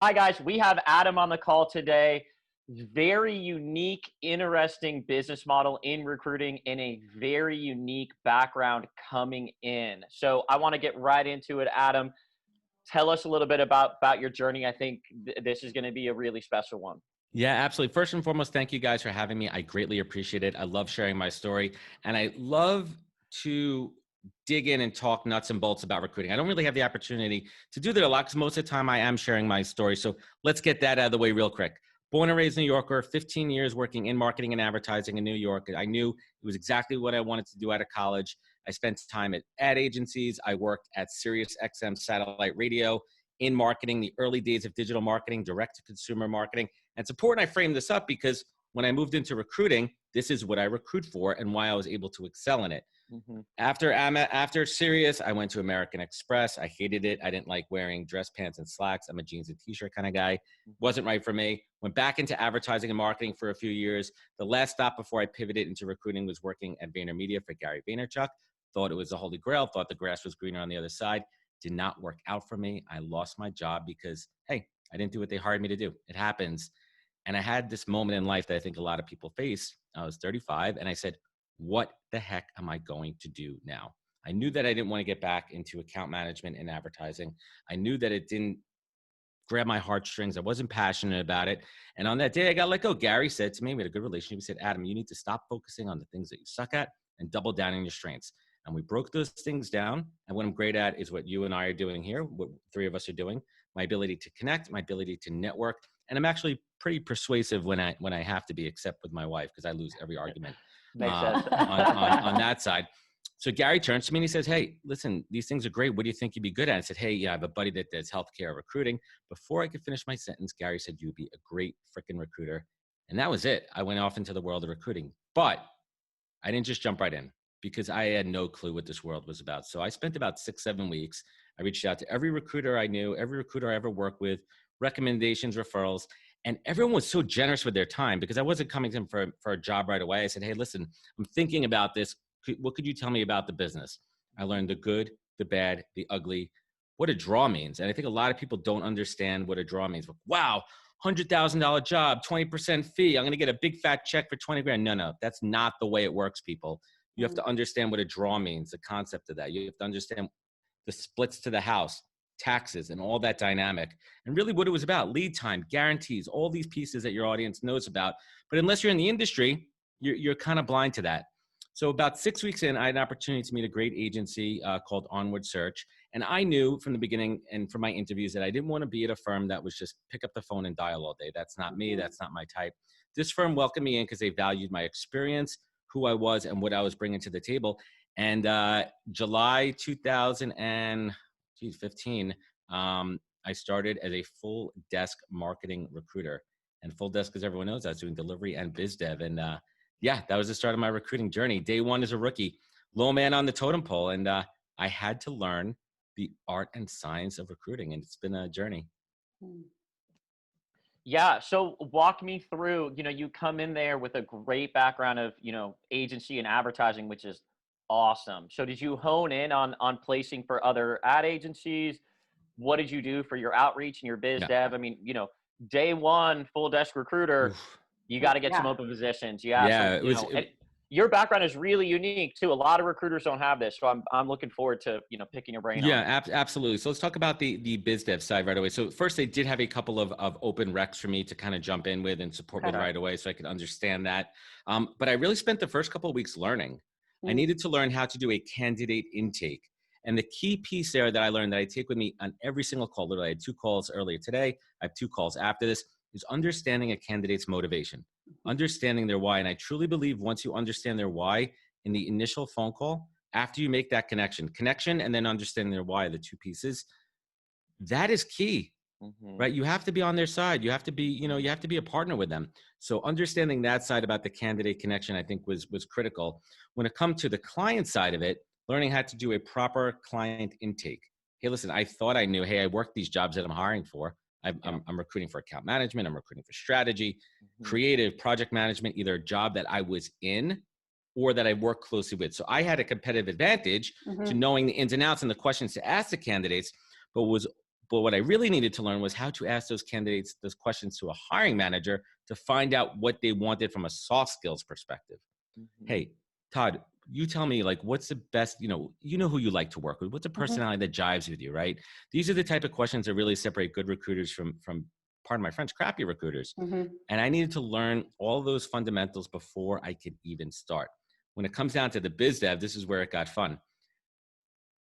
Hi, guys. We have Adam on the call today. Very unique, interesting business model in recruiting and a very unique background coming in. So I want to get right into it, Adam. Tell us a little bit about your journey. I think this is going to be a really special one. Yeah, absolutely. First and foremost, thank you guys for having me. I greatly appreciate it. I love sharing my story, and I love to dig in and talk nuts and bolts about recruiting. I don't really have the opportunity to do that a lot because most of the time I am sharing my story. So let's get that out of the way real quick. Born and raised New Yorker, 15 years working in marketing and advertising in New York. I knew it was exactly what I wanted to do out of college. I spent time at ad agencies. I worked at Sirius XM satellite radio in marketing, the early days of digital marketing, direct to consumer marketing. And it's important I frame this up because when I moved into recruiting, this is what I recruit for and why I was able to excel in it. Mm-hmm. After Sirius, I went to American Express. I hated it. I didn't like wearing dress pants and slacks. I'm a jeans and t-shirt kind of guy. Wasn't right for me. Went back into advertising and marketing for a few years. The last stop before I pivoted into recruiting was working at VaynerMedia for Gary Vaynerchuk. Thought it was the holy grail. Thought the grass was greener on the other side. Did not work out for me. I lost my job because, hey, I didn't do what they hired me to do. It happens. And I had this moment in life that I think a lot of people face. I was 35 and I said, what the heck am I going to do now? I knew that I didn't want to get back into account management and advertising. I knew that it didn't grab my heartstrings. I wasn't passionate about it. And on that day I got let go. Gary said to me, we had a good relationship. He said, Adam, you need to stop focusing on the things that you suck at and double down on your strengths. And we broke those things down. And what I'm great at is what you and I are doing here, what three of us are doing, my ability to connect, my ability to network. And I'm actually pretty persuasive when I have to be, except with my wife, because I lose every argument Makes sense. on that side. So Gary turns to me and he says, hey, listen, these things are great. What do you think you'd be good at? I said, hey, yeah, I have a buddy that does healthcare recruiting. Before I could finish my sentence, Gary said, you'd be a great freaking recruiter. And that was it. I went off into the world of recruiting. But I didn't just jump right in because I had no clue what this world was about. So I spent about 6-7 weeks. I reached out to every recruiter I knew, every recruiter I ever worked with, recommendations, referrals. And everyone was so generous with their time because I wasn't coming to them for a job right away. I said, hey, listen, I'm thinking about this. What could you tell me about the business? I learned the good, the bad, the ugly, what a draw means. And I think a lot of people don't understand what a draw means. Wow, $100,000 job, 20% fee. I'm going to get a big fat check for 20 grand. No, that's not the way it works, people. You have to understand what a draw means, the concept of that. You have to understand the splits to the house, taxes, and all that dynamic. And really what it was about, lead time, guarantees, all these pieces that your audience knows about. But unless you're in the industry, you're kind of blind to that. So about 6 weeks in, I had an opportunity to meet a great agency called Onward Search. And I knew from the beginning and from my interviews that I didn't want to be at a firm that was just pick up the phone and dial all day. That's not me. That's not my type. This firm welcomed me in because they valued my experience, who I was, and what I was bringing to the table. And July 2015, I started as a full desk marketing recruiter. And full desk, as everyone knows, I was doing delivery and biz dev. And yeah, that was the start of my recruiting journey. Day one as a rookie, low man on the totem pole. And I had to learn the art and science of recruiting. And it's been a journey. Yeah. So walk me through, you come in there with a great background of, agency and advertising, which is awesome. So did you hone in on placing for other ad agencies? What did you do for your outreach and your biz Yeah. dev? I mean, day one, full desk recruiter, Oof. you got to get some Yeah. open positions. Yeah. Yeah, So, your background is really unique too. A lot of recruiters don't have this. So I'm looking forward to, picking your brain on it. Yeah, absolutely. So let's talk about the biz dev side right away. So first, they did have a couple of open recs for me to kind of jump in with and support with Okay. right away, so I could understand that. But I really spent the first couple of weeks learning. I needed to learn how to do a candidate intake. And the key piece there that I learned that I take with me on every single call, literally I had 2 calls earlier today, I have 2 calls after this, is understanding a candidate's motivation, understanding their why. And I truly believe once you understand their why in the initial phone call, after you make that connection and then understanding their why, the 2 pieces, that is key, right? You have to be on their side. You have to be, you have to be a partner with them. So understanding that side about the candidate connection, I think was critical. When it comes to the client side of it, learning how to do a proper client intake. Hey, listen, I thought I knew, hey, I work these jobs that I'm hiring for. I'm recruiting for account management. I'm recruiting for strategy, creative, project management, either a job that I was in or that I work closely with. So I had a competitive advantage to knowing the ins and outs and the questions to ask the candidates, but what was But what I really needed to learn was how to ask those candidates those questions to a hiring manager to find out what they wanted from a soft skills perspective. Mhm. Hey, Todd, you tell me, like, what's the best, you know who you like to work with. What's a Mhm. personality that jives with you, right? These are the type of questions that really separate good recruiters from pardon my French, crappy recruiters. Mhm. And I needed to learn all those fundamentals before I could even start. When it comes down to the biz dev, this is where it got fun.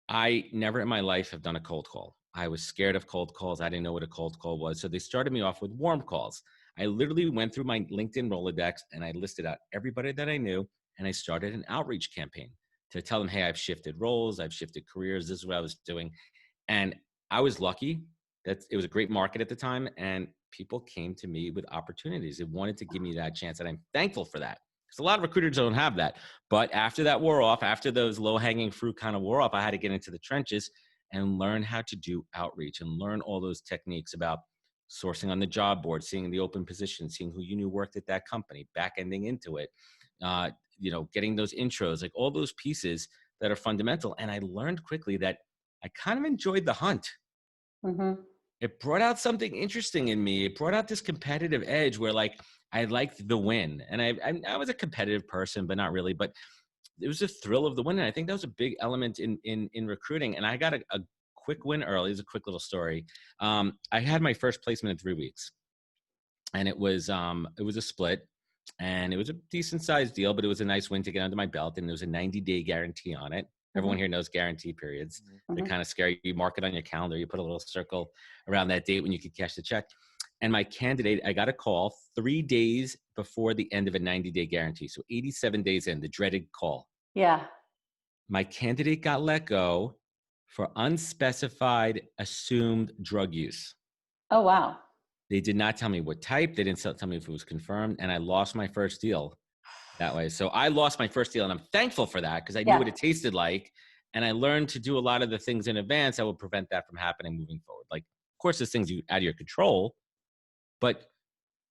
I never in my life have done a cold call. I was scared of cold calls. I didn't know what a cold call was. So they started me off with warm calls. I literally went through my LinkedIn Rolodex and I listed out everybody that I knew. And I started an outreach campaign to tell them, hey, I've shifted roles, I've shifted careers. This is what I was doing. And I was lucky that it was a great market at the time. And people came to me with opportunities. They wanted to give me that chance. And I'm thankful for that. Because a lot of recruiters don't have that. But after that wore off, after those low-hanging fruit kind of wore off, I had to get into the trenches and learn how to do outreach and learn all those techniques about sourcing on the job board, seeing the open position, seeing who you knew worked at that company, back-ending into it, getting those intros, like all those pieces that are fundamental. And I learned quickly that I kind of enjoyed the hunt. Mhm. It brought out something interesting in me. It brought out this competitive edge where, like, I liked the win. And I was a competitive person, but not really. But it was a thrill of the win. And I think that was a big element in recruiting. And I got a quick win early. It's a quick little story. I had my first placement in 3 weeks. And it was a split. And it was a decent sized deal, but it was a nice win to get under my belt. And there was a 90-day guarantee on it. Everyone Mhm. here knows guarantee periods. They're Mhm. kind of scary. You mark it on your calendar. You put a little circle around that date when you could cash the check. And my candidate, I got a call 3 days before the end of a 90-day guarantee. So 87 days in, the dreaded call. Yeah. My candidate got let go for unspecified assumed drug use. Oh, wow. They did not tell me what type. They didn't tell me if it was confirmed. And I lost my first deal that way. So I lost my first deal, and I'm thankful for that because I knew what Yeah. it tasted like. And I learned to do a lot of the things in advance that would prevent that from happening moving forward. Like, of course, there's things out of your control, but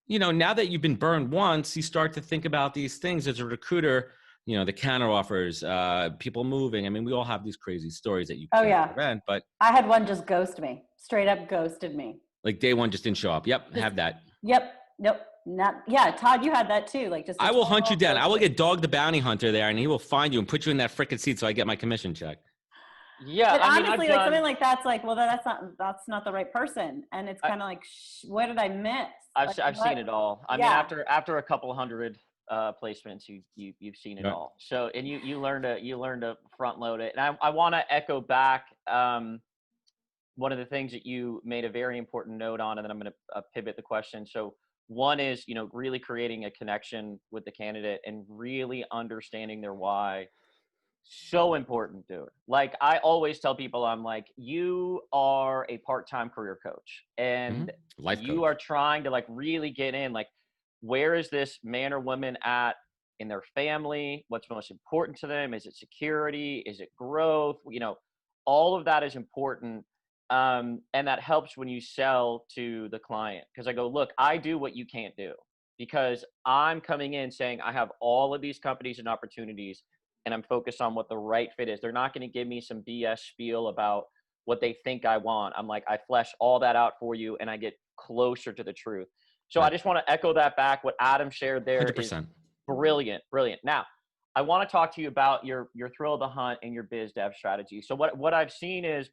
now that you've been burned once, you start to think about these things as a recruiter, the counter offers, people moving. I mean, we all have these crazy stories that you Oh, can't yeah. prevent, but I had one just ghost me, straight up ghosted me. like day one just didn't show up. Yep, Just, have that. yep. Nope. Not, yeah. Todd, you had that too. Like just a I will hunt you total down. I will ghosting. get Dog the Bounty Hunter there, and he will find you and put you in that frickin' seat so I get my commission check. Yeah, But I mean, I've honestly, like something done. like that's like, well, that's not the right person, and it's I, kind of like, what did I miss? Like I've seen what? it all. I mean, Yeah. after a couple hundred placements, you've seen it Right. all. So, and you learn to front load it. And I want to echo back one of the things that you made a very important note on, and then I'm going to pivot the question. So, one is really creating a connection with the candidate and really understanding their why. So important, dude. Like, I always tell people, I'm like, you are a part-time career coach Mm-hmm. and Life you coach. are trying to like really get in, like, where is this man or woman at in their family? What's most important to them? Is it security? Is it growth? All of that is important. And that helps when you sell to the client. Cause I go, look, I do what you can't do because I'm coming in saying I have all of these companies and opportunities and I'm focused on what the right fit is. They're not going to give me some BS spiel about what they think I want. I'm like, I flesh all that out for you and I get closer to the truth. So I Right. just want to echo that back. What Adam shared there is 100%. brilliant, brilliant. Now, I want to talk to you about your thrill of the hunt and your biz dev strategy. So what I've seen is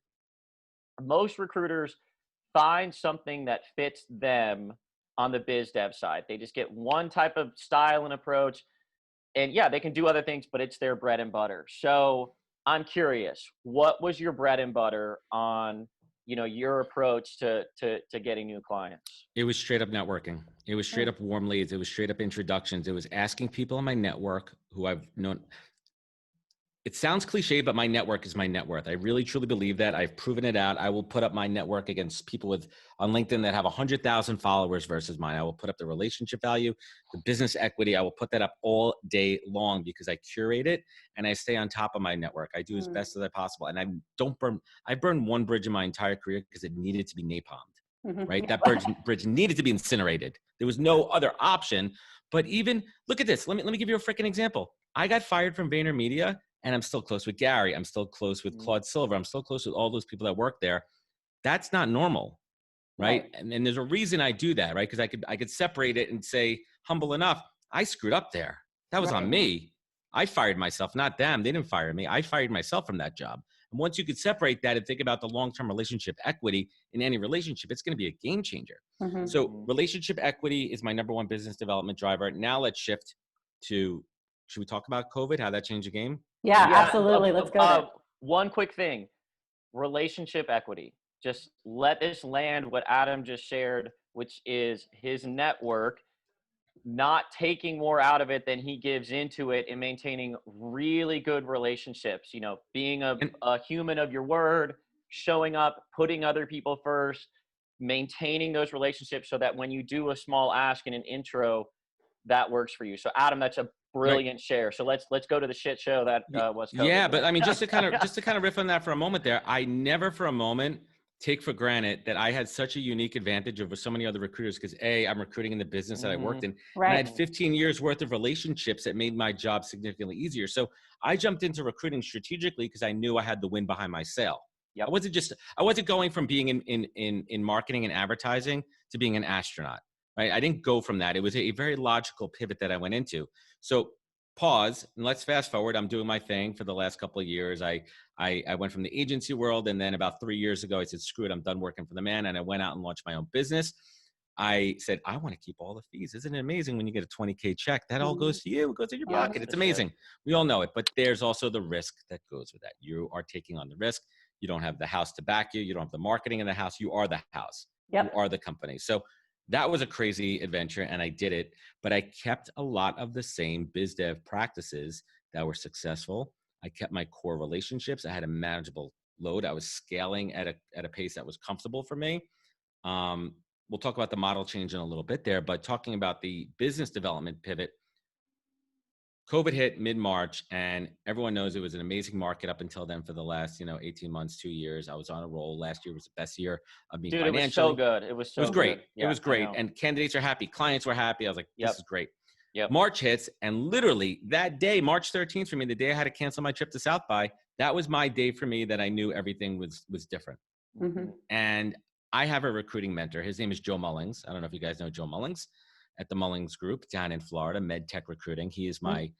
most recruiters find something that fits them on the biz dev side. They just get one type of style and approach and yeah, they can do other things, but it's their bread and butter. So I'm curious, what was your bread and butter on, your approach to getting new clients? It was straight up networking. It was straight Mm. up warm leads. It was straight up introductions. It was asking people in my network who I've known. It sounds cliche, but my network is my net worth. I really truly believe that. I've proven it out. I will put up my network against people on LinkedIn that have 100,000 followers versus mine. I will put up the relationship value, the business equity. I will put that up all day long because I curate it and I stay on top of my network. I do as Mm. best as I possible. And I burned one bridge in my entire career because it needed to be napalmed, Mhm. right? Yeah. That bridge needed to be incinerated. There was no other option. But even look at this. Let me give you a freaking example. I got fired from VaynerMedia. And I'm still close with Gary. I'm still close with Claude Silver. I'm still close with all those people that work there. That's not normal. Right. Right. And there's a reason I do that, right? Because I could separate it and say, humble enough, I screwed up there. That was on Right. me. I fired myself, not them. They didn't fire me. I fired myself from that job. And once you could separate that and think about the long-term relationship equity in any relationship, it's going to be a game changer. Mhm. So relationship equity is my number one business development driver. Now let's shift to, should we talk about COVID, how that changed the game? Yeah, Yeah. absolutely. Let's go there. One quick thing. Relationship equity. Just let this land what Adam just shared, which is his network, not taking more out of it than he gives into it, and maintaining really good relationships. You know, being And a human of your word, showing up, putting other people first, maintaining those relationships so that when you do a small ask in an intro, that works for you. So Adam, that's a right. brilliant share. So let's go to the shit show that was COVID. Yeah, but I mean, just to kind of riff on that for a moment there, I never for a moment take for granted that I had such a unique advantage over so many other recruiters because I'm recruiting in the business that I worked in, and I Right. had 15 years worth of relationships that made my job significantly easier. So I jumped into recruiting strategically because I knew I had the wind behind my sail. Yep. I wasn't going from being in marketing and advertising to being an astronaut. Right? I didn't go from that. It was a very logical pivot that I went into. So pause and let's fast forward. I'm doing my thing for the last couple of years. I went from the agency world, and then about 3 years ago, I said, screw it, I'm done working for the man, and I went out and launched my own business. I said, I want to keep all the fees. Isn't it amazing when you get a 20K check? That all goes to you. It goes in your Yeah, pocket. It's for sure. amazing. We all know it, but there's also the risk that goes with that. You are taking on the risk. You don't have the house to back you. You don't have the marketing in the house. You are the house. Yep. You are the company. So that was a crazy adventure, and I did it, but I kept a lot of the same biz dev practices that were successful. I kept my core relationships. I had a manageable load. I was scaling at a pace that was comfortable for me. We'll talk about the model change in a little bit there, but talking about the business development pivot, COVID hit mid-March, and everyone knows it was an amazing market up until then for the last, 18 months, 2 years. I was on a roll. Last year was the best year of me Dude, it was financially. so good. It was so It was great. good. It Yeah, was I great. know. And candidates are happy. Clients were happy. I was like, this Yep. is great. Yep. March hits, and literally that day, March 13th for me, the day I had to cancel my trip to South by, that was my day for me that I knew everything was different. Mhm. And I have a recruiting mentor. His name is Joe Mullings. I don't know if you guys know Joe Mullings at the Mullings Group down in Florida, med tech recruiting. He is my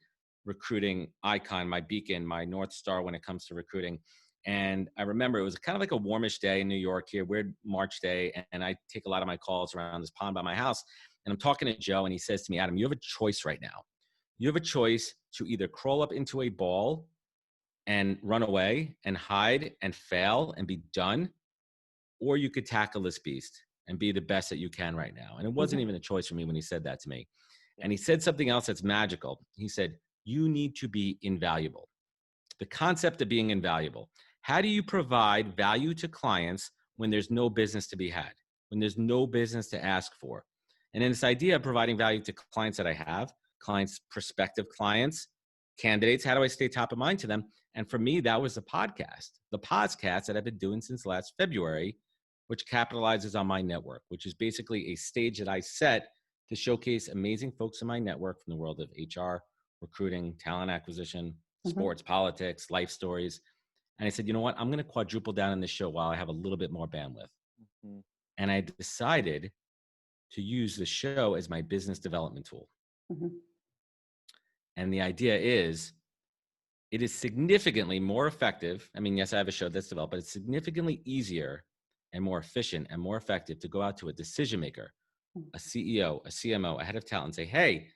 recruiting icon, my beacon, my North Star when it comes to recruiting. And I remember it was kind of like a warmish day in New York here, weird March day. And I take a lot of my calls around this pond by my house. And I'm talking to Joe, and he says to me, Adam, you have a choice right now. You have a choice to either crawl up into a ball and run away and hide and fail and be done, or you could tackle this beast and be the best that you can right now. And it wasn't even a choice for me when he said that to me. And he said something else that's magical. He said, you need to be invaluable. The concept of being invaluable. How do you provide value to clients when there's no business to be had, when there's no business to ask for? And then this idea of providing value to clients that I have, clients, prospective clients, candidates, how do I stay top of mind to them? And for me, that was the podcast that I've been doing since last February, which capitalizes on my network, which is basically a stage that I set to showcase amazing folks in my network from the world of HR, recruiting, talent acquisition, sports, politics, life stories. And I said, you know what? I'm going to quadruple down on this show while I have a little bit more bandwidth. And I decided to use the show as my business development tool. And the idea is, it is significantly more effective. I mean, yes, I have a show that's developed, but it's significantly easier and more efficient and more effective to go out to a decision maker, a CEO, a CMO, a head of talent, and say, hey,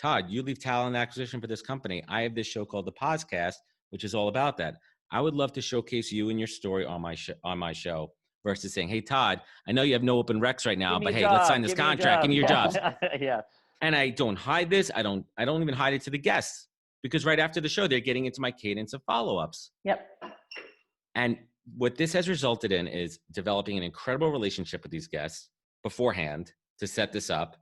Todd, you leave talent acquisition for this company. I have this show called The Podcast, which is all about that. I would love to showcase you and your story on my show versus saying, hey, Todd, I know you have no open recs right now, but hey, let's sign this contract. Give me your jobs. Yeah. And I don't hide this. I don't even hide it to the guests, because right after the show, they're getting into my cadence of follow-ups. Yep. And what this has resulted in is developing an incredible relationship with these guests beforehand to set this up,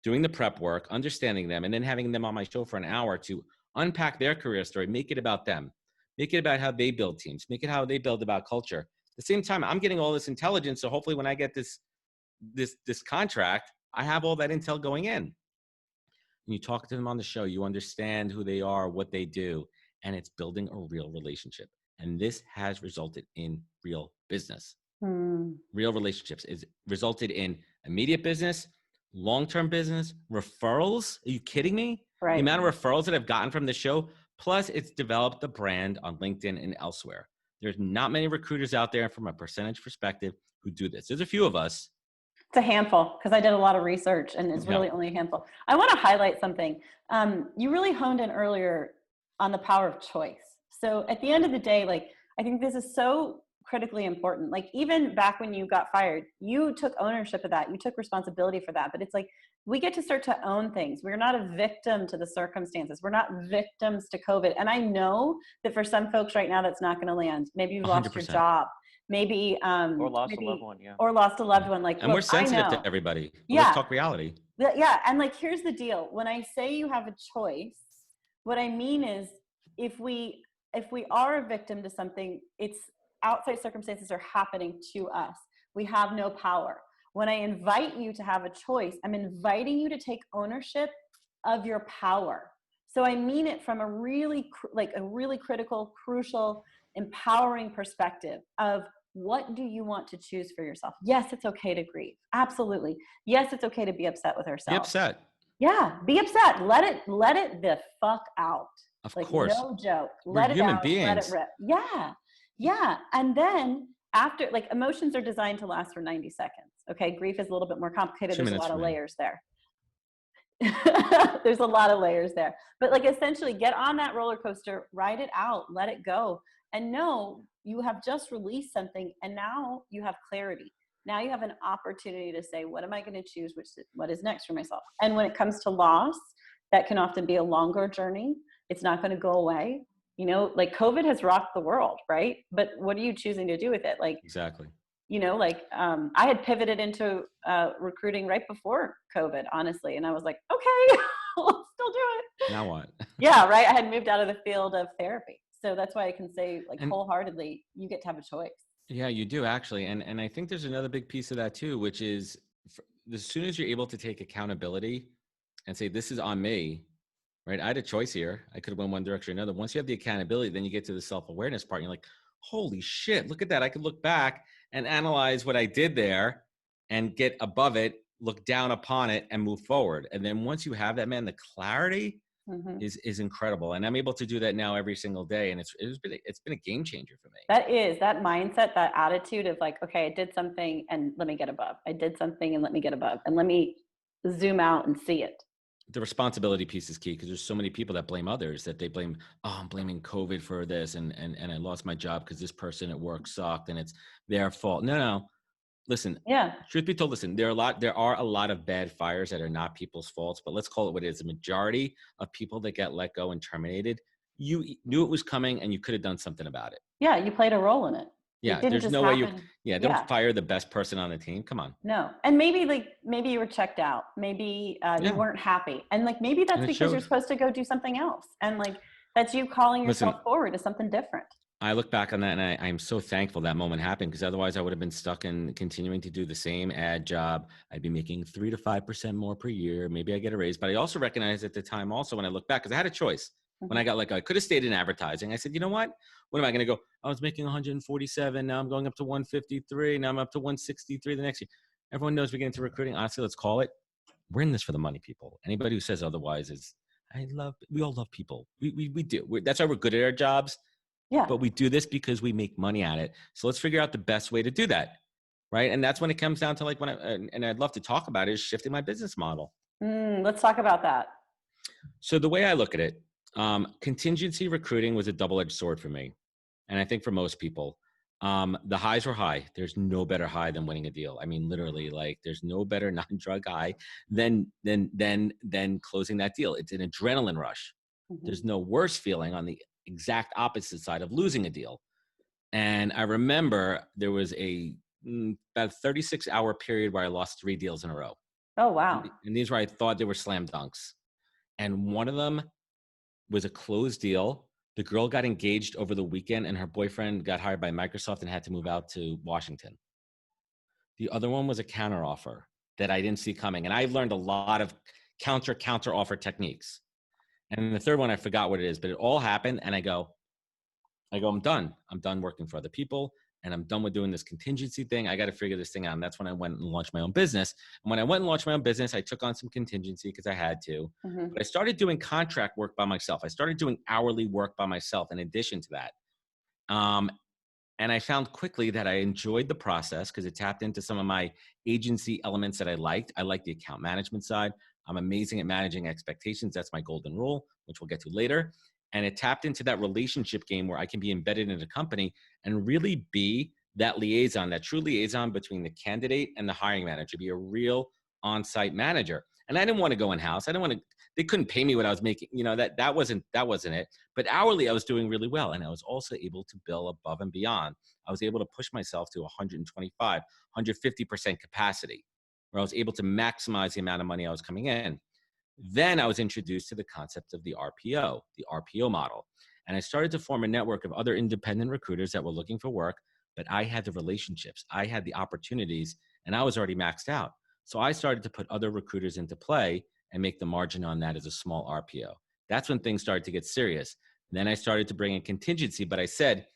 doing the prep work, understanding them, and then having them on my show for an hour to unpack their career story, make it about them, make it about how they build teams, make it how they build about culture. At the same time, I'm getting all this intelligence, so hopefully when I get this contract, I have all that intel going in. And you talk to them on the show, you understand who they are, what they do, and it's building a real relationship. And this has resulted in real business. Real relationships. It's resulted in immediate business, long-term business, referrals. Are you kidding me? Right. The amount of referrals that I've gotten from the show, plus it's developed the brand on LinkedIn and elsewhere. There's not many recruiters out there from a percentage perspective who do this. There's a few of us. It's a handful, because I did a lot of research and it's really only a handful. I want to highlight something. You really honed in earlier on the power of choice. So at the end of the day, like, I think this is so critically important. Like, even back when you got fired, you took ownership of that. You took responsibility for that. But it's like, we get to start to own things. We're not a victim to the circumstances. We're not victims to COVID. And I know that for some folks right now, that's not going to land. Maybe you've lost your 100%. job. Maybe Or lost maybe, a loved one, yeah. or lost a loved one. Like, And we're look, I sensitive know. to everybody. But Yeah. Let's talk reality. Yeah. And like, here's the deal. When I say you have a choice, what I mean is, if we are a victim to something, it's outside circumstances are happening to us. We have no power. When I invite you to have a choice, I'm inviting you to take ownership of your power. So I mean it from a really critical, crucial, empowering perspective of, what do you want to choose for yourself? Yes, it's okay to grieve. Absolutely. Yes, it's okay to be upset with ourselves. Be upset. Yeah, be upset. Let it the fuck out. Of Like, course. no joke. We're Let it human out. beings. Let it rip. Yeah. Yeah. And then after, like, emotions are designed to last for 90 seconds. Okay. Grief is a little bit more complicated. 2 There's a minutes lot of for me. layers there. There's a lot of layers there. But like, essentially, get on that roller coaster, ride it out, let it go. And know you have just released something, and now you have clarity. Now you have an opportunity to say, what am I going to choose? What is next for myself? And when it comes to loss, that can often be a longer journey. It's not going to go away. You know, like, COVID has rocked the world, right? But what are you choosing to do with it? Like, Exactly. you know, like, I had pivoted into recruiting right before COVID, honestly. And I was like, okay, I'll still do it. Now what? Yeah, right. I had moved out of the field of therapy. So that's why I can say, like, And wholeheartedly, you get to have a choice. yeah, you do actually. And I think there's another big piece of that too, which is as soon as you're able to take accountability and say, this is on me, right? I had a choice here. I could have went one direction or another. Once you have the accountability, then you get to the self-awareness part. And you're like, holy shit, look at that. I could look back and analyze what I did there and get above it, look down upon it, and move forward. And then once you have that, man, the clarity is incredible. And I'm able to do that now every single day. And it's been a game changer for me. That mindset, that attitude of like, okay, I did something and let me get above. I did something and let me get above, and let me zoom out and see it. The responsibility piece is key, because there's so many people that blame others, that they blame, oh, I'm blaming COVID for this. And I lost my job because this person at work sucked and it's their fault. No. Listen, Yeah. Truth be told, listen, there are a lot of bad fires that are not people's faults, but let's call it what it is. The majority of people that get let go and terminated, you knew it was coming and you could have done something about it. Yeah. You played a role in it. Yeah. It didn't There's just no way happen. don't fire the best person on the team. Come on. No. And maybe you were checked out. Maybe you weren't happy. And like, maybe that's because you're supposed to go do something else. And like, that's you calling yourself forward to something different. I look back on that and I'm so thankful that moment happened, because otherwise I would have been stuck in continuing to do the same ad job. I'd be making 3 to 5% more per year. Maybe I get a raise, but I also recognized at the time also when I look back, because I had a choice. When I got I could have stayed in advertising. I said, you know what am I going to go? I was making 147. Now I'm going up to 153. Now I'm up to 163 the next year. Everyone knows we get into recruiting. Honestly, let's call it, we're in this for the money, people. Anybody who says otherwise we all love people. We do. That's why we're good at our jobs. Yeah. But we do this because we make money at it. So let's figure out the best way to do that. Right. And that's when it comes down to like and I'd love to talk about it, is shifting my business model. Let's talk about that. So the way I look at it, contingency recruiting was a double-edged sword for me. And I think for most people, the highs were high. There's no better high than winning a deal. I mean, literally, like, there's no better non-drug high than closing that deal. It's an adrenaline rush. There's no worse feeling on the exact opposite side of losing a deal. And I remember there was about a 36-hour period where I lost 3 deals in a row. Oh, wow. And these were, I thought they were slam dunks. And one of them was a closed deal. The girl got engaged over the weekend and her boyfriend got hired by Microsoft and had to move out to Washington. The other one was a counter offer that I didn't see coming. And I learned a lot of counter offer techniques. And the third one, I forgot what it is, but it all happened. And I go, I'm done. I'm done working for other people. and I'm done with doing this contingency thing. I got to figure this thing out. And that's when I went and launched my own business. And when I went and launched my own business, I took on some contingency because I had to. Mm-hmm. But I started doing contract work by myself. I started doing hourly work by myself in addition to that. And I found quickly that I enjoyed the process because it tapped into some of my agency elements that I liked. I like the account management side. I'm amazing at managing expectations. That's my golden rule, which we'll get to later. And it tapped into that relationship game where I can be embedded in a company and really be that liaison, that true liaison between the candidate and the hiring manager, be a real on-site manager. And I didn't want to go in-house. I didn't want to, they couldn't pay me what I was making. That wasn't it. But hourly, I was doing really well. And I was also able to bill above and beyond. I was able to push myself to 125, 150% capacity, where I was able to maximize the amount of money I was coming in. Then I was introduced to the concept of the RPO model. And I started to form a network of other independent recruiters that were looking for work, but I had the relationships, I had the opportunities, and I was already maxed out. So I started to put other recruiters into play and make the margin on that as a small RPO. That's when things started to get serious. Then I started to bring in contingency, but I said,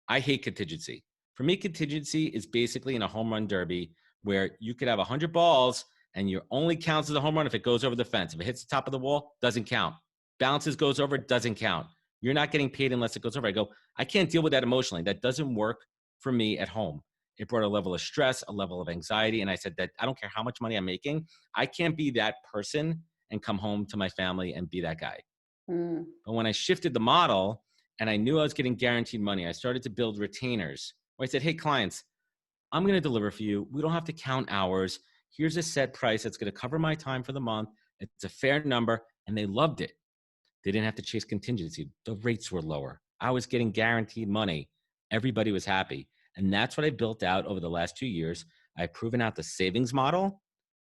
I hate contingency. For me, contingency is basically in a home run derby where you could have 100 balls and your only counts as a home run if it goes over the fence. If it hits the top of the wall, doesn't count. Bounces, goes over, doesn't count. You're not getting paid unless it goes over. I go, I can't deal with that emotionally. That doesn't work for me at home. It brought a level of stress, a level of anxiety. And I said that I don't care how much money I'm making. I can't be that person and come home to my family and be that guy. Mm. But when I shifted the model and I knew I was getting guaranteed money, I started to build retainers where I said, hey, clients, I'm going to deliver for you. We don't have to count hours. Here's a set price that's going to cover my time for the month. It's a fair number. And they loved it. They didn't have to chase contingency. The rates were lower. I was getting guaranteed money. Everybody was happy. And that's what I built out over the last 2 years. I've proven out the savings model.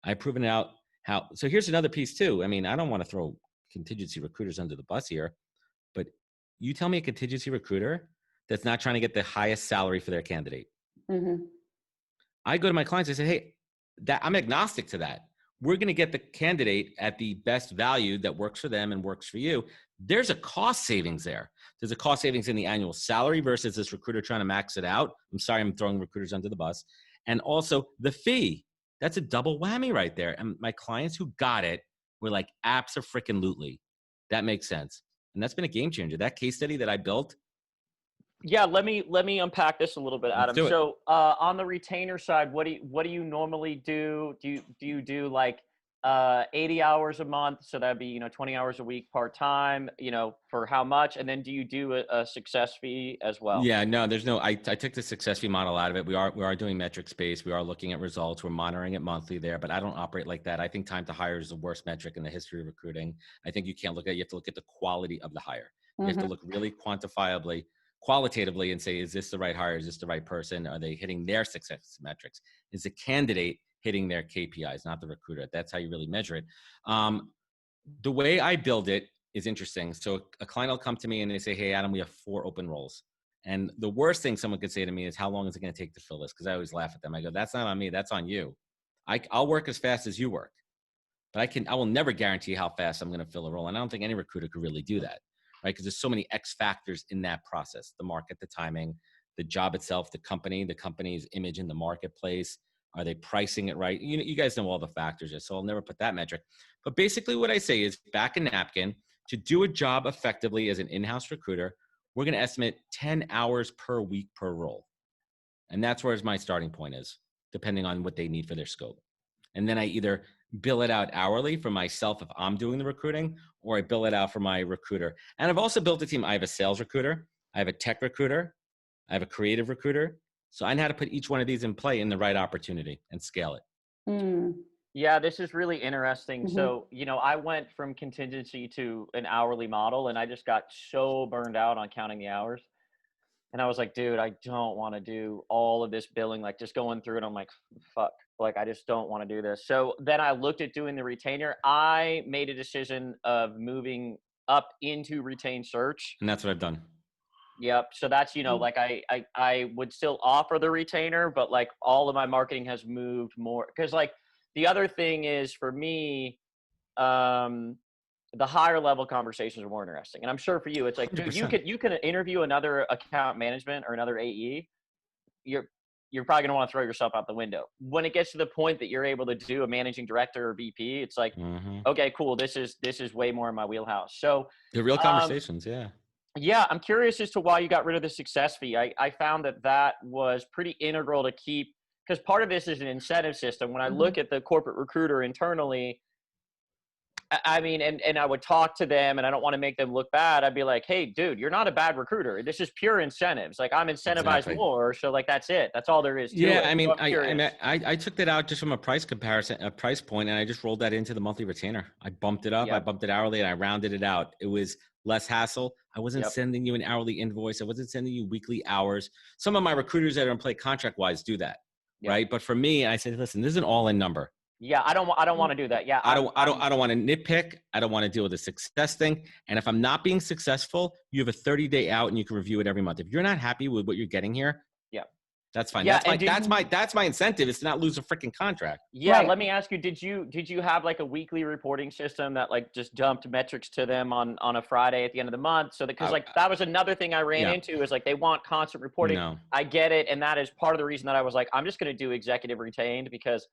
I've proven out how. So here's another piece too. I mean, I don't want to throw contingency recruiters under the bus here, but you tell me a contingency recruiter that's not trying to get the highest salary for their candidate. Mm-hmm. I go to my clients, I say, hey, I'm agnostic to that. We're going to get the candidate at the best value that works for them and works for you. There's a cost savings there. There's a cost savings in the annual salary versus this recruiter trying to max it out. I'm sorry, I'm throwing recruiters under the bus. And also the fee. That's a double whammy right there. And my clients who got it were like, abso-freaking-lutely. That makes sense. And that's been a game changer. That case study that I built. Yeah, let me unpack this a little bit, Adam. So on the retainer side, what do you normally do? Do you do like 80 hours a month? So that'd be 20 hours a week part time. For how much? And then do you do a success fee as well? Yeah, no, there's no. I took the success fee model out of it. We are doing metrics based. We are looking at results. We're monitoring it monthly there, but I don't operate like that. I think time to hire is the worst metric in the history of recruiting. I think you can't look at. You have to look at the quality of the hire. You have to look really qualitatively and say, is this the right hire? Is this the right person? Are they hitting their success metrics? Is the candidate hitting their KPIs, not the recruiter? That's how you really measure it. The way I build it is interesting. So a client will come to me and they say, hey, Adam, we have 4 open roles. And the worst thing someone could say to me is, how long is it going to take to fill this? Because I always laugh at them. I go, that's not on me. That's on you. I'll work as fast as you work. But I will never guarantee how fast I'm going to fill a role. And I don't think any recruiter could really do that. Right? Because there's so many X factors in that process: the market, the timing, the job itself, the company's image in the marketplace. Are they pricing it right? You guys know all the factors, so I'll never put that metric. But basically what I say is, back a napkin. To do a job effectively as an in-house recruiter, we're going to estimate 10 hours per week per role. And that's where my starting point is, depending on what they need for their scope. And then I either bill it out hourly for myself if I'm doing the recruiting, or I bill it out for my recruiter. And I've also built a team. I have a sales recruiter. I have a tech recruiter. I have a creative recruiter. So I know how to put each one of these in play in the right opportunity and scale it. Mm. Yeah, this is really interesting. Mm-hmm. So, I went from contingency to an hourly model, and I just got so burned out on counting the hours. And I was like, dude, I don't want to do all of this billing, like just going through it. I'm like, fuck, like, I just don't want to do this. So then I looked at doing the retainer. I made a decision of moving up into retained search. And that's what I've done. Yep. So that's, like I would still offer the retainer, but like all of my marketing has moved more. Cause like the other thing is for me, the higher level conversations are more interesting. And I'm sure for you, it's like, dude, 100%. you can interview another account management or another AE you're probably going to want to throw yourself out the window. When it gets to the point that you're able to do a managing director or VP, it's like, okay, cool. This is way more in my wheelhouse. So the real conversations. Yeah, I'm curious as to why you got rid of the success fee. I found that was pretty integral to keep, because part of this is an incentive system. When I look at the corporate recruiter internally, I mean, and I would talk to them, and I don't want to make them look bad. I'd be like, hey, dude, you're not a bad recruiter. This is pure incentives. Like, I'm incentivized more. So like, that's it. That's all there is to it. I mean, so I took that out just from a price comparison, a price point, and I just rolled that into the monthly retainer. I bumped it up, I bumped it hourly, and I rounded it out. It was less hassle. I wasn't sending you an hourly invoice. I wasn't sending you weekly hours. Some of my recruiters that are in play contract-wise do that, right? But for me, I said, listen, this is an all-in number. Yeah, I don't want to do that. Yeah, I don't want to nitpick. I don't want to deal with the success thing. And if I'm not being successful, you have a 30-day out, and you can review it every month. If you're not happy with what you're getting here, that's fine. Yeah, that's my incentive is to not lose a freaking contract. Yeah, let me ask you, did you have like a weekly reporting system that like just dumped metrics to them on a Friday at the end of the month? So because like that was another thing I ran into is like they want constant reporting. No. I get it, and that is part of the reason that I was like, I'm just going to do executive retained because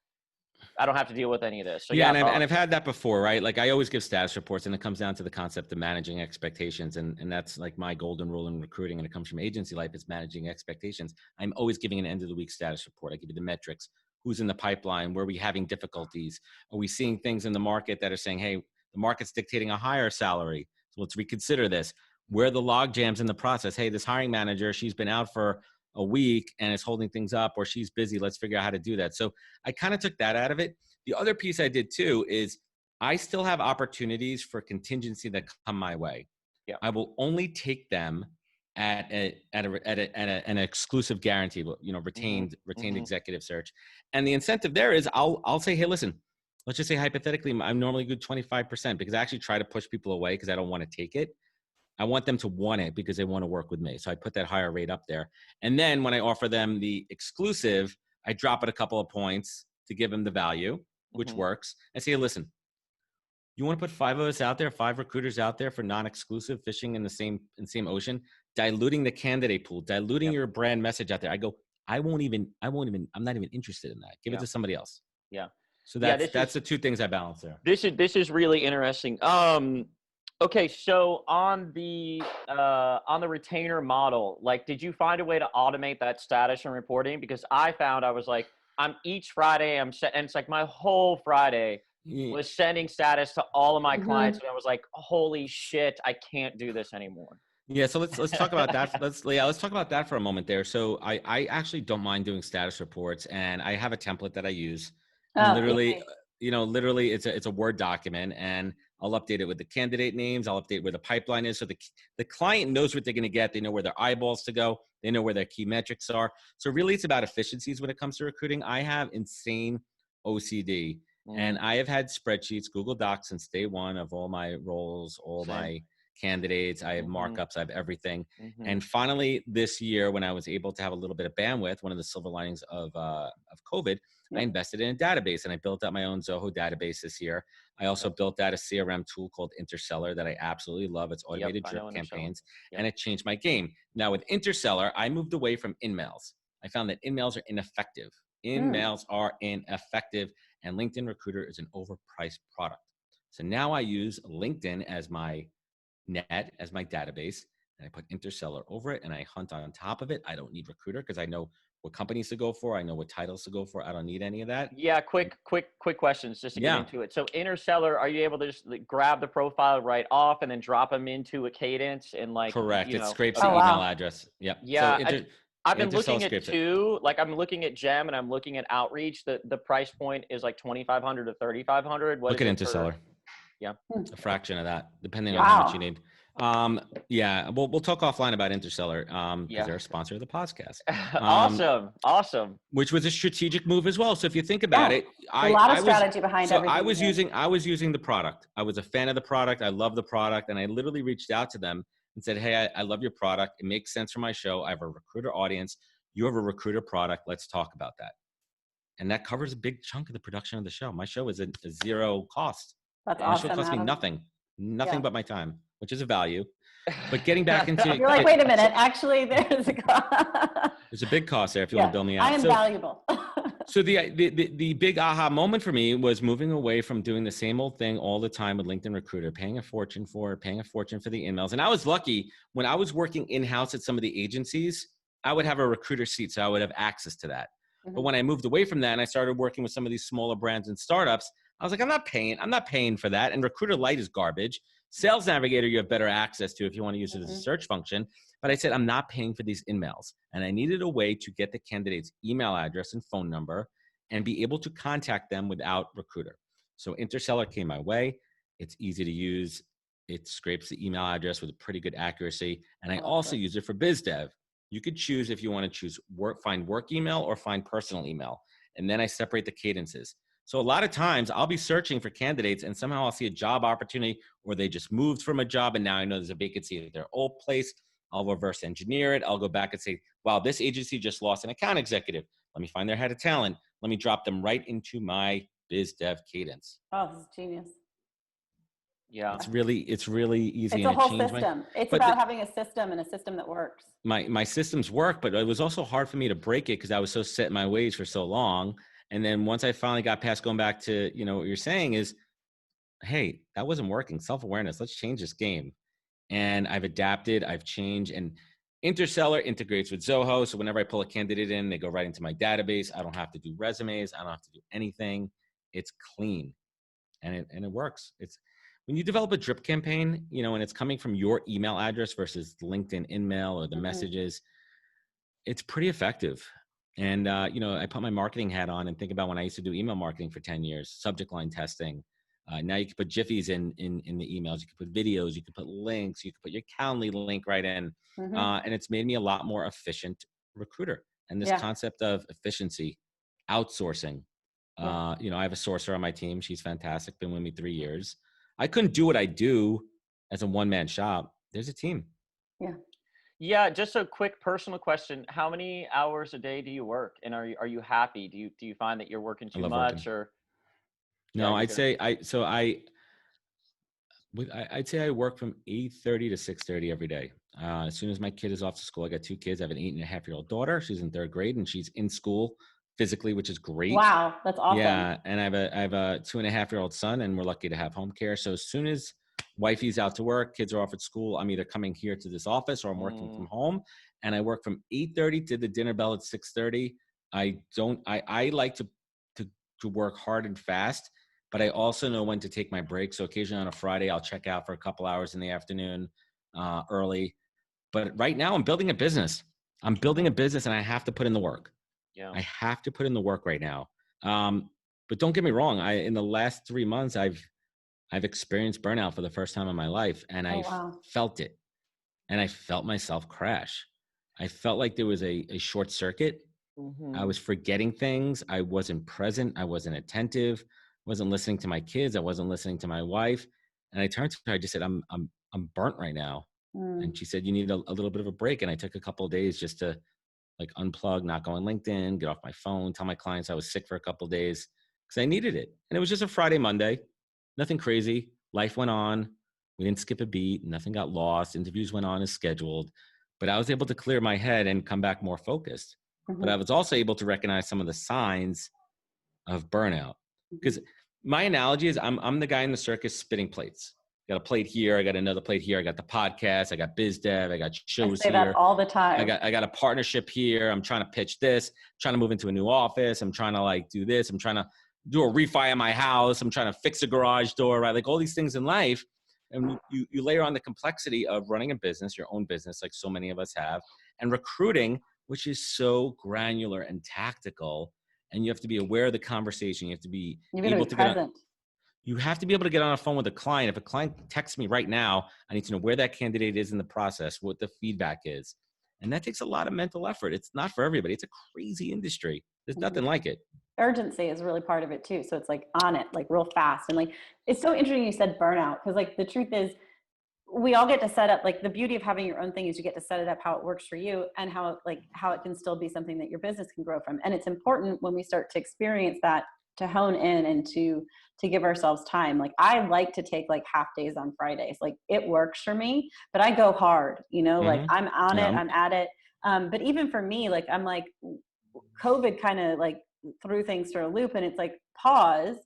I don't have to deal with any of this. So and I've had that before, right? Like I always give status reports, and it comes down to the concept of managing expectations. And that's like my golden rule in recruiting. And it comes from agency life, is managing expectations. I'm always giving an end of the week status report. I give you the metrics, who's in the pipeline, where are we having difficulties? Are we seeing things in the market that are saying, hey, the market's dictating a higher salary, so let's reconsider this. Where are the log jams in the process? Hey, this hiring manager, she's been out for a week and it's holding things up, or she's busy. Let's figure out how to do that. So I kind of took that out of it. The other piece I did too is I still have opportunities for contingency that come my way. Yeah. I will only take them at an exclusive guarantee, retained executive search. And the incentive there is I'll say, hey, listen, let's just say hypothetically, I'm normally good 25% because I actually try to push people away because I don't want to take it. I want them to want it because they want to work with me. So I put that higher rate up there. And then when I offer them the exclusive, I drop it a couple of points to give them the value, which works. I say, listen, you want to put 5 of us out there, 5 recruiters out there for non-exclusive, fishing in the same ocean, diluting the candidate pool, diluting your brand message out there. I go, I'm not even interested in that. Give it to somebody else. Yeah. So that's the two things I balance there. This is really interesting. Okay, so on the retainer model, like, did you find a way to automate that status and reporting? Because I found I was like, each Friday and it's like my whole Friday was sending status to all of my clients, and I was like, holy shit, I can't do this anymore. Yeah, so let's talk about that. Let's talk about that for a moment there. So I actually don't mind doing status reports, and I have a template that I use. Literally, it's a Word document, and I'll update it with the candidate names. I'll update where the pipeline is. So the client knows what they're going to get. They know where their eyeballs to go. They know where their key metrics are. So really it's about efficiencies when it comes to recruiting. I have insane OCD, and I have had spreadsheets, Google Docs since day one of all my roles, my candidates. I have markups. I have everything. And finally this year, when I was able to have a little bit of bandwidth, one of the silver linings of COVID, I invested in a database, and I built out my own Zoho database this year. I also built out a CRM tool called Interseller that I absolutely love. It's automated drip campaigns, and it changed my game. Now with Interseller, I moved away from in-mails. I found that in-mails are ineffective. In-mails are ineffective, and LinkedIn Recruiter is an overpriced product. So now I use LinkedIn as my net, as my database, and I put Interseller over it, and I hunt on top of it. I don't need Recruiter because I know what companies to go for. I know what titles to go for. I don't need any of that. Yeah, quick questions just to get into it. So Interseller, are you able to just grab the profile right off and then drop them into a cadence and like? Correct. It scrapes the email address. Yep. Yeah. So I've been looking at two. Like I'm looking at Gem and I'm looking at Outreach. The price point is like $2,500 to $3,500. Look at Interseller. Yeah. A fraction of that, depending on how much you need. We'll talk offline about Interseller because they're a sponsor of the podcast. Awesome. Which was a strategic move as well. So if you think about it, a lot of strategy behind everything. I was using the product. I was a fan of the product. I love the product, and I literally reached out to them and said, "Hey, I love your product. It makes sense for my show. I have a recruiter audience. You have a recruiter product. Let's talk about that." And that covers a big chunk of the production of the show. My show is a zero cost. That's awesome. My show costs me nothing but my time, which is a value. But getting back into You're like, wait a minute, actually, there's there's a big cost there if you want yeah, to build me I out. am So, valuable. so the big aha moment for me was moving away from doing the same old thing all the time with LinkedIn Recruiter, paying a fortune for it, paying a fortune for the emails. And I was lucky when I was working in-house at some of the agencies, I would have a recruiter seat, so I would have access to that. But when I moved away from that and I started working with some of these smaller brands and startups, I was like, I'm not paying for that. And Recruiter Lite is garbage. Sales Navigator, you have better access to if you want to use it as a search function. But I said, I'm not paying for these emails. And I needed a way to get the candidate's email address and phone number and be able to contact them without Recruiter. So Interseller came my way. It's easy to use. It scrapes the email address with a pretty good accuracy. And I also use it for biz dev. You could choose if you want to choose find work email or find personal email. And then I separate the cadences. So a lot of times I'll be searching for candidates and somehow I'll see a job opportunity or they just moved from a job and now I know there's a vacancy at their old place. I'll reverse engineer it. I'll go back and say, wow, this agency just lost an account executive. Let me find their head of talent. Let me drop them right into my biz dev cadence. Oh, this is genius. Yeah. It's really easy. It's and a whole changed system. It's about having a system and a system that works. My systems work, but it was also hard for me to break it because I was so set in my ways for so long. And then once I finally got past going back to, what you're saying is, hey, that wasn't working. Self-awareness. Let's change this game. And I've adapted, I've changed, and Interseller integrates with Zoho. So whenever I pull a candidate in, they go right into my database. I don't have to do resumes. I don't have to do anything. It's clean and it works. It's when you develop a drip campaign, and it's coming from your email address versus LinkedIn InMail or the messages, it's pretty effective. And, I put my marketing hat on and think about when I used to do email marketing for 10 years, subject line testing. Now you can put jiffies in the emails. You can put videos. You can put links. You can put your Calendly link right in. And it's made me a lot more efficient recruiter. And this concept of efficiency, outsourcing. I have a sourcer on my team. She's fantastic. Been with me 3 years. I couldn't do what I do as a one-man shop. There's a team. Yeah, just a quick personal question. How many hours a day do you work? And are you happy? Do you find that you're working too much or? No, I'd say I'd say I work from 8:30 to 6:30 every day. As soon as my kid is off to school, I got 2 kids. I have an 8.5-year-old daughter. She's in 3rd grade and she's in school physically, which is great. Wow, that's awesome. Yeah, and I have a 2.5-year-old son, and we're lucky to have home care. So as soon as wifey's out to work, kids are off at school, I'm either coming here to this office or I'm working from home. And I work from 8:30 to the dinner bell at 6:30. I like to work hard and fast, but I also know when to take my break. So occasionally on a Friday, I'll check out for a couple hours in the afternoon early. But right now I'm building a business. I'm building a business and I have to put in the work. Yeah. I have to put in the work right now. But don't get me wrong. In the last 3 months, I've experienced burnout for the first time in my life, and I felt it, and I felt myself crash. I felt like there was a short circuit. I was forgetting things. I wasn't present. I wasn't attentive. Wasn't listening to my kids. I wasn't listening to my wife. And I turned to her. I just said, "I'm burnt right now." And she said, "You need a little bit of a break." And I took a couple of days just to unplug, not go on LinkedIn, get off my phone, tell my clients I was sick for a couple of days because I needed it. And it was just a Friday, Monday, nothing crazy. Life went on. We didn't skip a beat. Nothing got lost. Interviews went on as scheduled. But I was able to clear my head and come back more focused. But I was also able to recognize some of the signs of burnout. Because my analogy is I'm the guy in the circus spitting plates. Got a plate here. I got another plate here. I got the podcast. I got biz dev. I got shows here. I say that all the time. I got a partnership here. I'm trying to pitch this. I'm trying to move into a new office. I'm trying to do this. I'm trying to do a refi in my house. I'm trying to fix a garage door, right? All these things in life. And you layer on the complexity of running a business, your own business, like so many of us have, and recruiting, which is so granular and tactical. And you have to be aware of the conversation. You have to be able to present. You have to be able to get on a phone with a client. If a client texts me right now, I need to know where that candidate is in the process, what the feedback is. And that takes a lot of mental effort. It's not for everybody. It's a crazy industry. There's nothing like it. Urgency is really part of it too. So it's on it, real fast. And it's so interesting you said burnout, because the truth is we all get to set up, the beauty of having your own thing is you get to set it up how it works for you and how it can still be something that your business can grow from. And it's important when we start to experience that hone in and to give ourselves time. Like I like to take like half days on Fridays. Like it works for me, but I go hard, you know, like I'm on it, Yeah. I'm at it. But even for me, like I'm like COVID kind of like threw things for a loop, and it's like pause.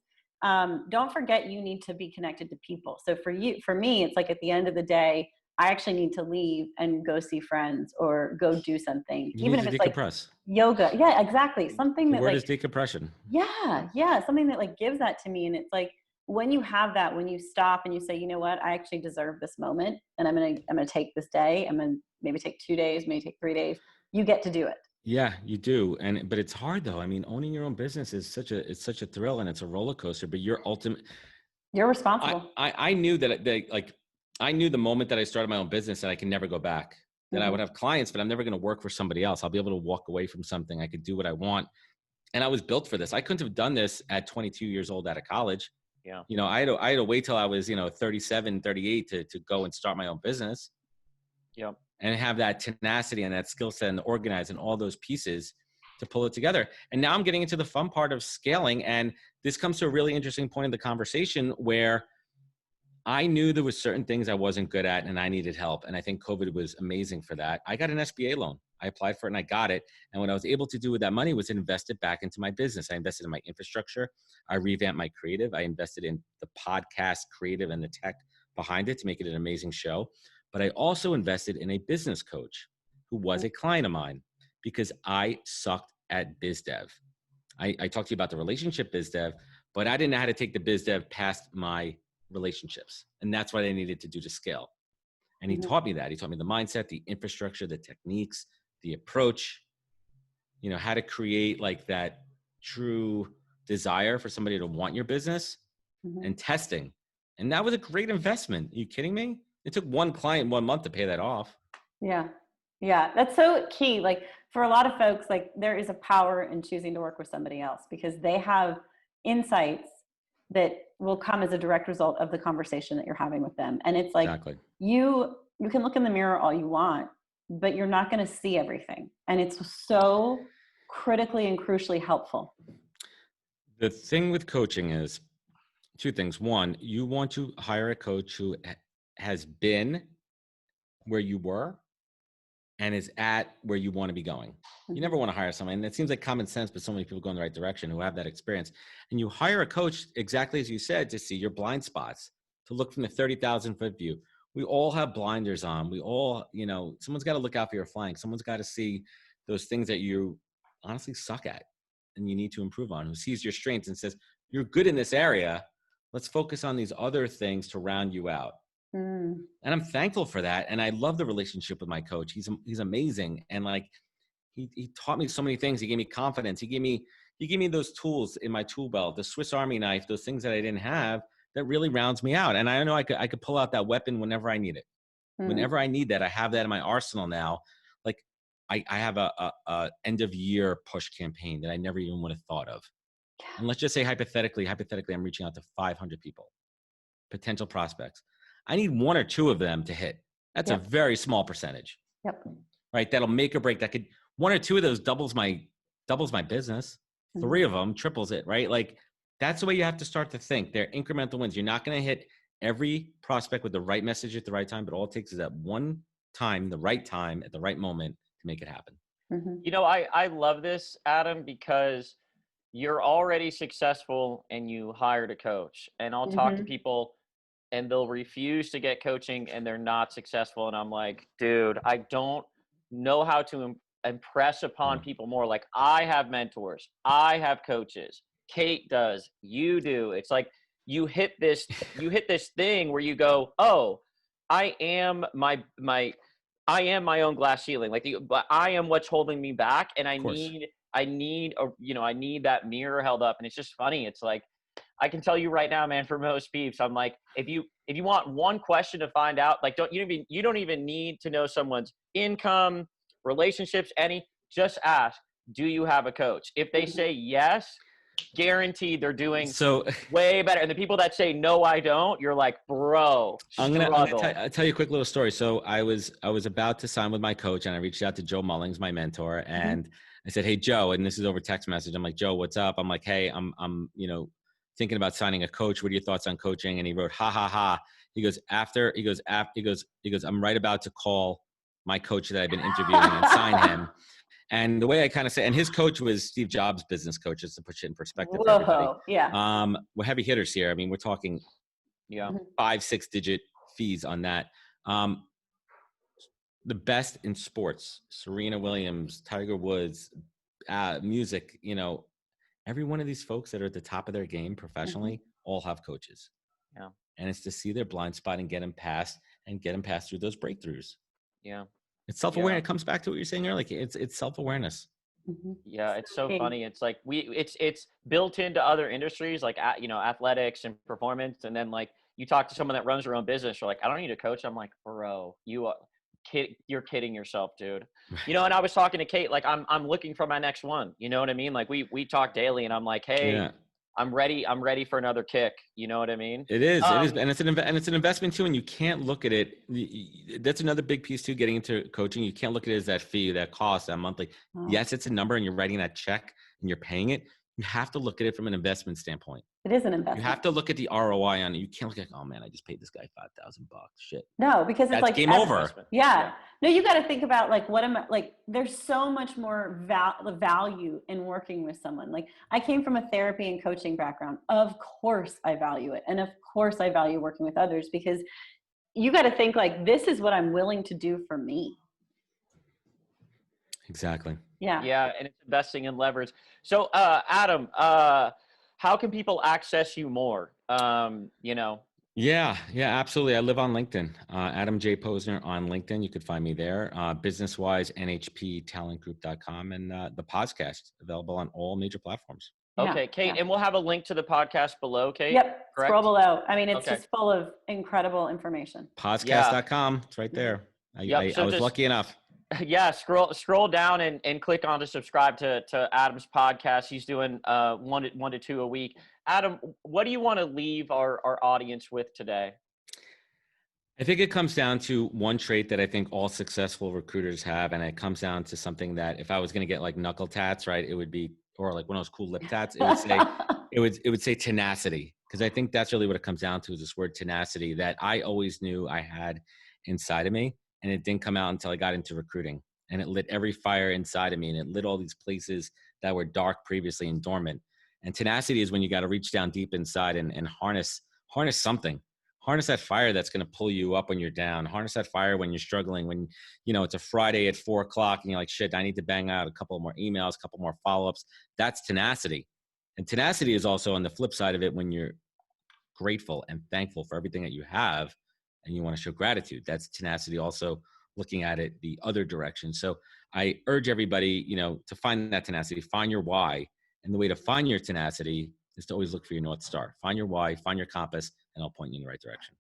Don't forget you need to be connected to people. So for me, it's like at the end of the day, I actually need to leave and go see friends or go do something, You even need if to it's like decompress. yoga. Yeah, exactly. Something The that word like, is decompression. yeah, something that like gives that to me. And it's like, when you have that, when you stop and you say, you know what, I actually deserve this moment, and I'm gonna take this day. I'm gonna maybe take 2 days, maybe take 3 days. You get to do it. Yeah, you do. But it's hard though. I mean, owning your own business is such a thrill, and it's a roller coaster, but you're ultimate. You're I, responsible. I, I knew like I knew the moment that I started my own business that I can never go back, that I would have clients, but I'm never going to work for somebody else. I'll be able to walk away from something. I could do what I want. And I was built for this. I couldn't have done this at 22 years old out of college. Yeah. You know, I had to wait till I was, 37, 38 to go and start my own business. Yep. And have that tenacity and that skill set and organize and all those pieces to pull it together. And now I'm getting into the fun part of scaling. And this comes to a really interesting point in the conversation where I knew there was certain things I wasn't good at and I needed help. And I think COVID was amazing for that. I got an SBA loan. I applied for it and I got it. And what I was able to do with that money was invest it back into my business. I invested in my infrastructure. I revamped my creative. I invested in the podcast creative and the tech behind it to make it an amazing show. But I also invested in a business coach who was a client of mine because I sucked at biz dev. I talked to you about the relationship biz dev, but I didn't know how to take the biz dev past my relationships. And that's what I needed to do to scale. And he taught me that. He taught me the mindset, the infrastructure, the techniques, the approach, how to create like that true desire for somebody to want your business and testing. And that was a great investment. Are you kidding me? It took one client 1 month to pay that off. Yeah. Yeah. That's so key. Like for a lot of folks, like there is a power in choosing to work with somebody else because they have insights that will come as a direct result of the conversation that you're having with them. And it's like, Exactly. you can look in the mirror all you want, but you're not going to see everything. And it's so critically and crucially helpful. The thing with coaching is two things. One, you want to hire a coach who has been where you were and is at where you want to be going. You never want to hire someone, and it seems like common sense, but so many people go in the right direction who have that experience. And you hire a coach, exactly as you said, to see your blind spots, to look from the 30,000 foot view. We all have blinders on. We all, someone's got to look out for your flank. Someone's got to see those things that you honestly suck at and you need to improve on, who sees your strengths and says, you're good in this area. Let's focus on these other things to round you out. And I'm thankful for that. And I love the relationship with my coach. He's amazing. And like, he taught me so many things. He gave me confidence. He gave me those tools in my tool belt, the Swiss Army knife, those things that I didn't have that really rounds me out. And I know I could pull out that weapon whenever I need it. Whenever I need that, I have that in my arsenal now. Like I have a end of year push campaign that I never even would have thought of. And let's just say hypothetically, I'm reaching out to 500 people, potential prospects. I need 1 or 2 of them to hit. That's a very small percentage. Yep. Right. That'll make or break. That could 1 or 2 of those doubles my business. 3 of them triples it. Right. Like that's the way you have to start to think. They're incremental wins. You're not going to hit every prospect with the right message at the right time, but all it takes is that one time, the right time at the right moment to make it happen. I love this, Adam, because you're already successful and you hired a coach. And I'll talk to people and they'll refuse to get coaching and they're not successful. And I'm like, dude, I don't know how to impress upon people more. Like I have mentors, I have coaches, Kate does, you do. It's like you hit this thing where you go, oh, I am my own glass ceiling. But I am what's holding me back. And I need that mirror held up. And it's just funny. It's like, I can tell you right now, man, for most peeps, I'm like, if you want one question to find out, like, you don't even need to know someone's income, relationships, just ask, do you have a coach? If they say yes, guaranteed they're doing so way better. And the people that say, no, I don't, you're like, bro, I'm gonna tell you a quick little story. So I was about to sign with my coach and I reached out to Joe Mullings, my mentor, and I said, hey, Joe, and this is over text message. I'm like, Joe, what's up? I'm like, hey, I'm thinking about signing a coach. What are your thoughts on coaching? And he wrote, ha, ha, ha. He goes, I'm right about to call my coach that I've been interviewing and sign him. And the way I kind of say, and his coach was Steve Jobs' business coach, just to put shit in perspective for everybody. Yeah. We're heavy hitters here. I mean, we're talking 5-6 digit fees on that. The best in sports, Serena Williams, Tiger Woods, music, every one of these folks that are at the top of their game professionally all have coaches. Yeah. And it's to see their blind spot and get them past through those breakthroughs. Yeah. It's self-awareness. It comes back to what you're saying earlier. It's self-awareness. Yeah, it's so funny. It's like it's built into other industries like athletics and performance, and then like you talk to someone that runs their own business, you're like, I don't need a coach. I'm like, bro, you're kidding yourself, dude. And I was talking to Kate, like I'm looking for my next one. You know what I mean? Like we talk daily, and I'm like, hey. Yeah. I'm ready for another kick. You know what I mean? It is, and it's an investment too. And you can't look at it. That's another big piece too. Getting into coaching, you can't look at it as that fee, that cost, that monthly. Yes, it's a number, and you're writing that check and you're paying it. You have to look at it from an investment standpoint. It is an investment. You have to look at the ROI on it. You can't look at, oh man, I just paid this guy $5,000. Shit. No, because it's that's like game over. Yeah. No, you got to think about like, what am I like? There's so much more value in working with someone. Like I came from a therapy and coaching background. Of course I value it. And of course I value working with others, because you got to think like, this is what I'm willing to do for me. Exactly. Yeah. Yeah. And it's investing in leverage. So, Adam, how can people access you more? Yeah, absolutely. I live on LinkedIn, Adam J. Posner on LinkedIn. You could find me there. Business-wise, nhptalentgroup.com, and the podcast available on all major platforms. Okay, Kate, and we'll have a link to the podcast below, Kate. Yep, correct? Scroll below. I mean, it's just full of incredible information. Podcast.com. It's right there. I was lucky enough. Yeah, scroll down and click on to subscribe to Adam's podcast. He's doing 1 to 2 a week. Adam, what do you want to leave our audience with today? I think it comes down to one trait that I think all successful recruiters have, and it comes down to something that if I was going to get like knuckle tats, right, it would be, or like one of those cool lip tats, it would say it would say tenacity, because I think that's really what it comes down to, is this word tenacity that I always knew I had inside of me. And it didn't come out until I got into recruiting, and it lit every fire inside of me, and it lit all these places that were dark previously and dormant. And tenacity is when you got to reach down deep inside and harness something, harness that fire that's going to pull you up when you're down, harness that fire when you're struggling, when, it's a Friday at 4:00 and you're like, shit, I need to bang out a couple more emails, a couple more follow-ups. That's tenacity. And tenacity is also on the flip side of it when you're grateful and thankful for everything that you have, and you want to show gratitude. That's tenacity, also looking at it the other direction. So I urge everybody, to find that tenacity, find your why. And the way to find your tenacity is to always look for your North Star. Find your why, find your compass, and I'll point you in the right direction.